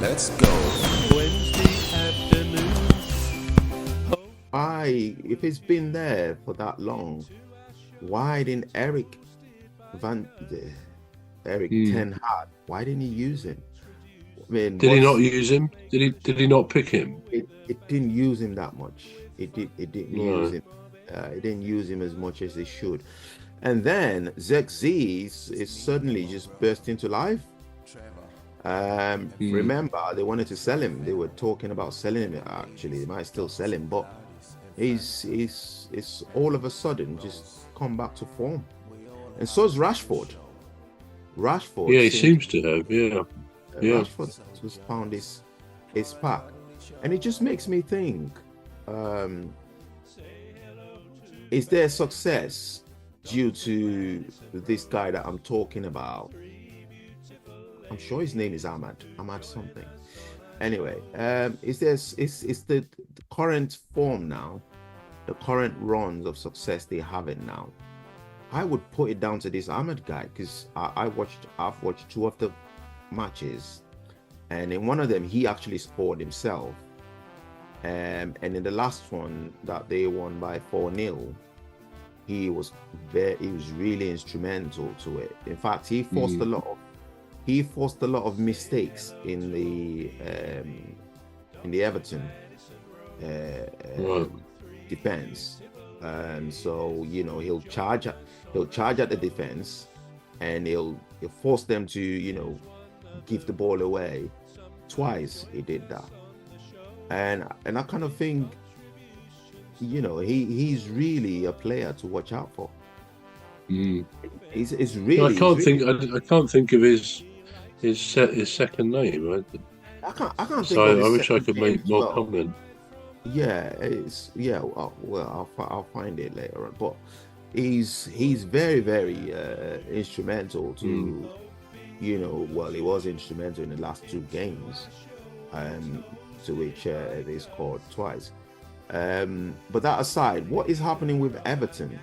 Let's go. Wednesday afternoon. If it's been there for that long, why didn't Ten Hag, why didn't he use him? I mean, Did he not use him? Did he not pick him? It didn't use him that much. It didn't No. use him. It didn't use him as much as they should. And then ZZ is suddenly just burst into life. Remember, they wanted to sell him. They were talking about selling him. Actually, they might still sell him, but he's all of a sudden just come back to form. And so is Rashford. Yeah, he seems to have. Yeah. Rashford just found his pack, and it just makes me think: is there success due to this guy that I'm talking about? I'm sure his name is Ahmad something. Anyway, is the current form now, the current runs of success they're having now? I would put it down to this Ahmad guy, because I've watched two of the matches, and in one of them he actually scored himself, and in the last one that they won by 4-0, he was really instrumental to it. In fact, he forced a lot of mistakes in the Everton defense. So he'll charge at the defense, and he'll force them to give the ball away. Twice he did that, and I kind of think he's really a player to watch out for. He's really. I can't think of his second name. I can't think of his I wish I second could name make as more well. comment. I'll find it later on. But he's very, very instrumental to he was instrumental in the last two games, to which they scored twice. But that aside, what is happening with Everton?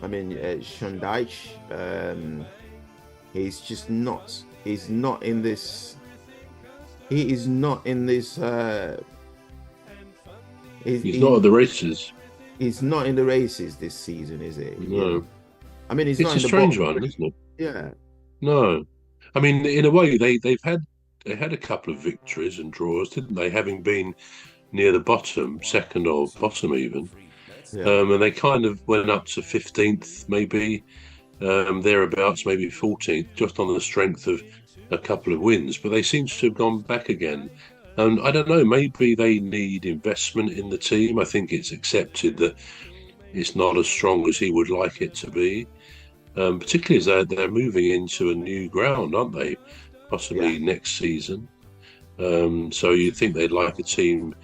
I mean, Sean Dyche, he's just not. He's not in this. He is not in this. He's not at the races. He's not in the races this season, is it? No. I mean, it's It's not a in the strange bottom. one, isn't it? Yeah. No. I mean, in a way, they had a couple of victories and draws, didn't they? Having been near the bottom, second or bottom even. Yeah. And they kind of went up to 15th, maybe, thereabouts, maybe 14th, just on the strength of a couple of wins. But they seem to have gone back again. And I don't know, maybe they need investment in the team. I think it's accepted that it's not as strong as he would like it to be, particularly as they're moving into a new ground, aren't they? Possibly next season. So you'd think they'd like a team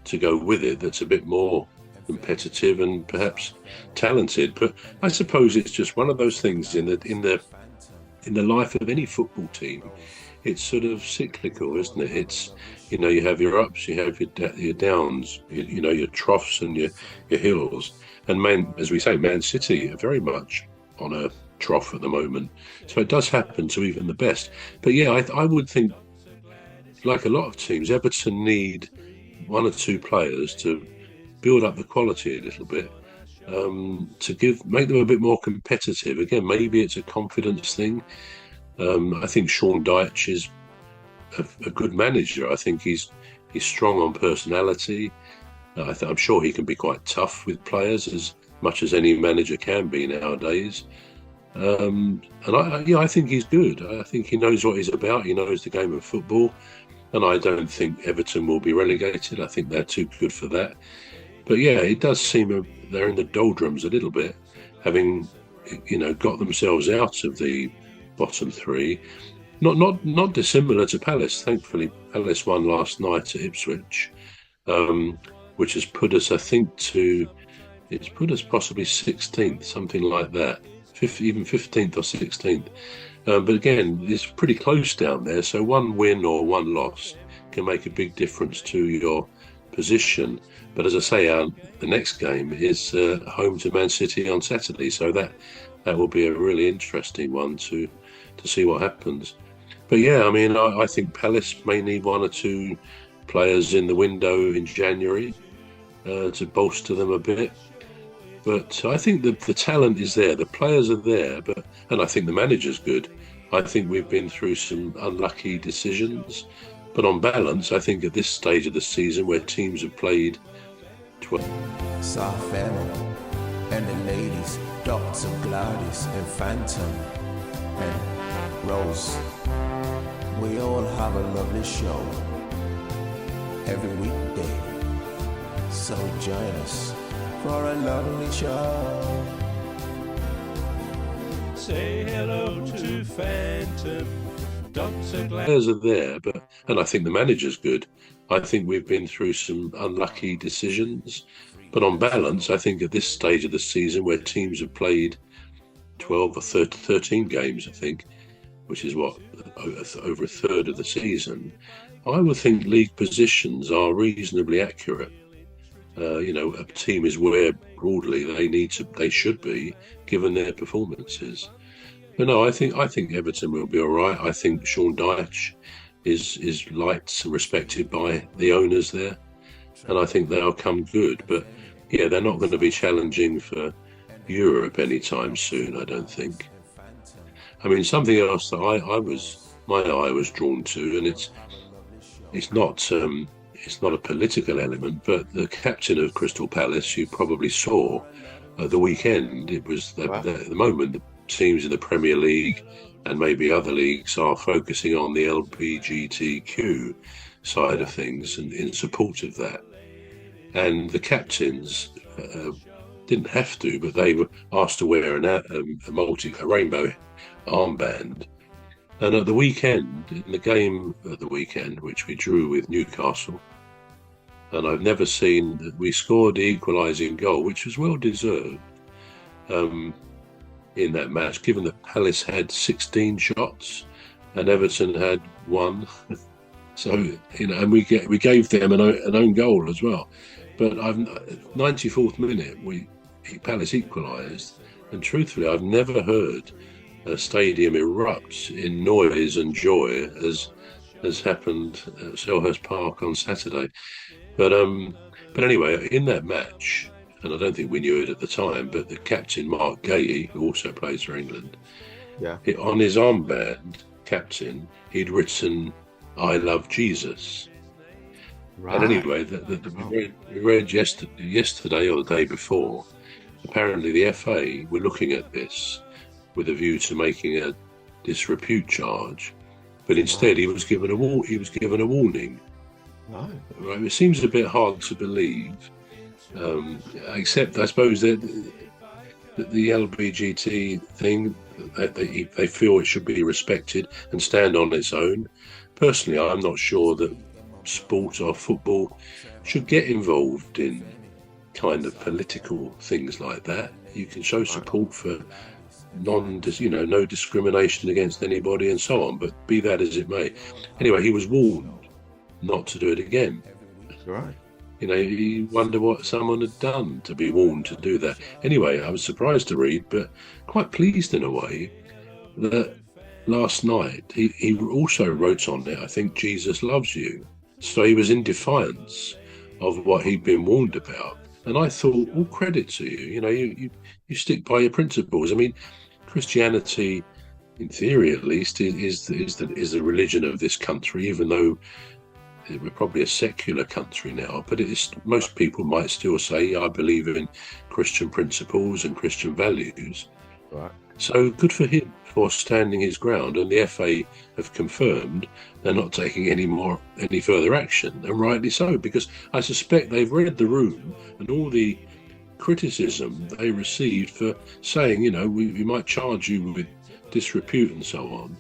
to go with it that's a bit more competitive and perhaps talented. But I suppose it's just one of those things in the life of any football team. It's sort of cyclical, isn't it? It's you have your ups, you have your downs, your troughs and your hills. And as we say, Man City are very much on a trough at the moment. So it does happen to even the best. But yeah, I would think, like a lot of teams, Everton need one or two players to build up the quality a little bit, to make them a bit more competitive. Again, maybe it's a confidence thing. I think Sean Dyche is a good manager. I think he's strong on personality. I'm sure he can be quite tough with players, as much as any manager can be nowadays. And I think he's good. I think he knows what he's about. He knows the game of football. And I don't think Everton will be relegated. I think they're too good for that. But yeah, it does seem they're in the doldrums a little bit, having got themselves out of the bottom three. Not dissimilar to Palace. Thankfully, Palace won last night at Ipswich, which has put us, I think, it's put us possibly 16th, something like that, even 15th or 16th. But again, it's pretty close down there. So one win or one loss can make a big difference to your position. But as I say, the next game is home to Man City on Saturday. So that will be a really interesting one to see what happens. But yeah, I mean, I think Palace may need one or two players in the window in January to bolster them a bit. But I think the talent is there, the players are there, and I think the manager's good. I think we've been through some unlucky decisions, but on balance, I think at this stage of the season where teams have played 12. Soft family and the ladies, Dr. Gladys and Phantom and Rose. We all have a lovely show every weekday, so join us for a lovely show. Say hello to Phantom, Dr. Glad. Players are there, and I think the manager's good. I think we've been through some unlucky decisions, but on balance, I think at this stage of the season where teams have played 12 or 13 games, I think, which is what, over a third of the season, I would think league positions are reasonably accurate. A team is where broadly they should be given their performances. But no, I think Everton will be all right. I think Sean Dyche is liked and respected by the owners there, and I think they'll come good. But yeah, they're not going to be challenging for Europe anytime soon, I don't think. I mean, something else that my eye was drawn to, and it's not a political element, but the captain of Crystal Palace, you probably saw at the weekend, it was at the moment the teams in the Premier League and maybe other leagues are focusing on the LGBTQ side of things and in support of that. And the captains didn't have to, but they were asked to wear a rainbow armband. And at the weekend, in the game at the weekend, which we drew with Newcastle, and I've never seen that we scored the equalising goal, which was well deserved in that match, given that Palace had 16 shots and Everton had 1. So, and we gave them an own goal as well. But 94th minute, Palace equalised, and truthfully, I've never heard a stadium erupt in noise and joy as has happened at Selhurst Park on Saturday. But anyway, in that match, and I don't think we knew it at the time, but the captain, Mark Gahey, who also plays for England, on his armband, captain, he'd written, "I love Jesus." Right. And anyway, we read yesterday or the day before, apparently the FA were looking at this with a view to making a disrepute charge, but instead he was given a warning. Right. It seems a bit hard to believe, except I suppose that the LBGT thing, they feel it should be respected and stand on its own. Personally, I'm not sure that sport or football should get involved in kind of political things like that. You can show support for no discrimination against anybody and so on, but be that as it may. Anyway, he was warned not to do it again. Right. You wonder what someone had done to be warned to do that. Anyway, I was surprised to read, but quite pleased in a way, that last night he also wrote on it, I think, "Jesus loves you." So he was in defiance of what he'd been warned about. And I thought, all credit to you. You stick by your principles. I mean, Christianity, in theory at least, is the religion of this country, even though we're probably a secular country now. But most people might still say, I believe in Christian principles and Christian values. Right. So good for him for standing his ground, and the FA have confirmed they're not taking any further action, and rightly so, because I suspect they've read the room and all the criticism they received for saying, we might charge you with disrepute and so on.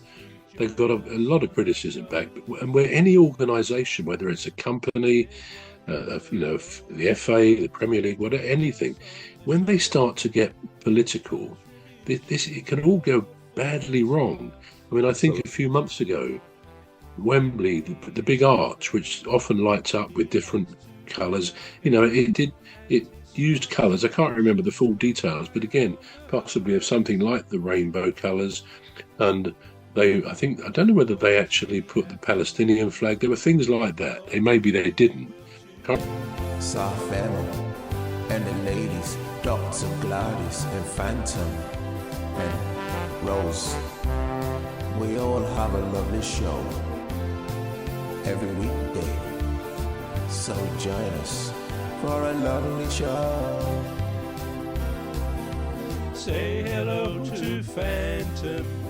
They've got a lot of criticism back, and where any organisation, whether it's a company, the FA, the Premier League, whatever, anything, when they start to get political, it can all go badly wrong. I mean, I think a few months ago, Wembley, the big arch, which often lights up with different colours, it used colours. I can't remember the full details, but again, possibly of something like the rainbow colours, and I don't know whether they actually put the Palestinian flag. There were things like that. Maybe they didn't. Safemo and the ladies, Dr. Gladys and Phantom and Rose. We all have a lovely show every weekday. So join us for a lovely show. Say hello to Phantom.